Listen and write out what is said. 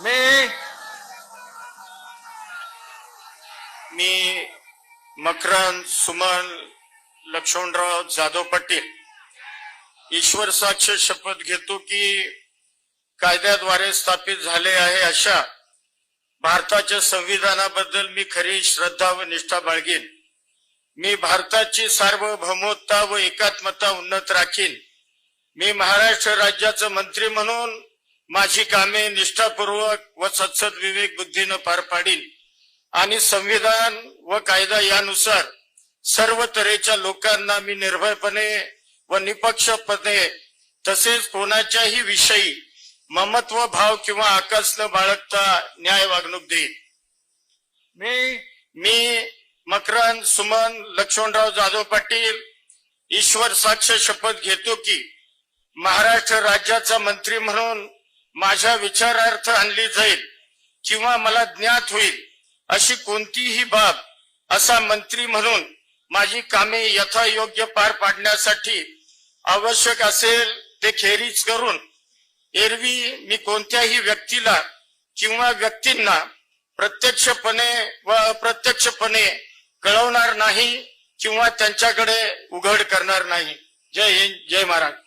मी मी मकरंद सुमन लक्ष्मणराव जाधव पाटील ईश्वर साक्ष शपथ घेतो की कायद्याद्वारे स्थापित झाले आहे अशा भारताच्या संविधानाबद्दल मी खरी श्रद्धा व निष्ठा बाळगीन। मी भारताची सार्वभौमत्ता व एकात्मता उन्नत राखीन। मी महाराष्ट्र राज्याचा मंत्री म्हणून माझी कामे निष्ठापूर्वक व सत्सद विवेक बुद्धीने पार पाडीन आणि संविधान व कायदा यानुसार सर्व तऱ्हेच्या लोकांना मी निर्भयपणे व निपक्षपणे तसेच कोणाच्याही विषयी ममत्व भाव किंवा आकस न बाळगता न्याय वागणूक देईन। मी मकरंद सुमन लक्ष्मणराव जाधव पाटील ईश्वर साक्ष शपथ घेतो की महाराष्ट्र राज्याचा मंत्री म्हणून माझ्या विचारार्थ आणली जाईल किंवा मला ज्ञात होईल अशी कोणतीही बाब असा मंत्री म्हणून माझी कामे यथायोग्य पार पाडण्यासाठी आवश्यक असेल ते खेरीज करून एरवी मी कोणत्याही व्यक्तीला किंवा व्यक्तींना प्रत्यक्षपणे व अप्रत्यक्षपणे कळवणार नाही किंवा त्यांच्याकडे उघड करणार नाही। जय हिंद, जय महाराष्ट्र।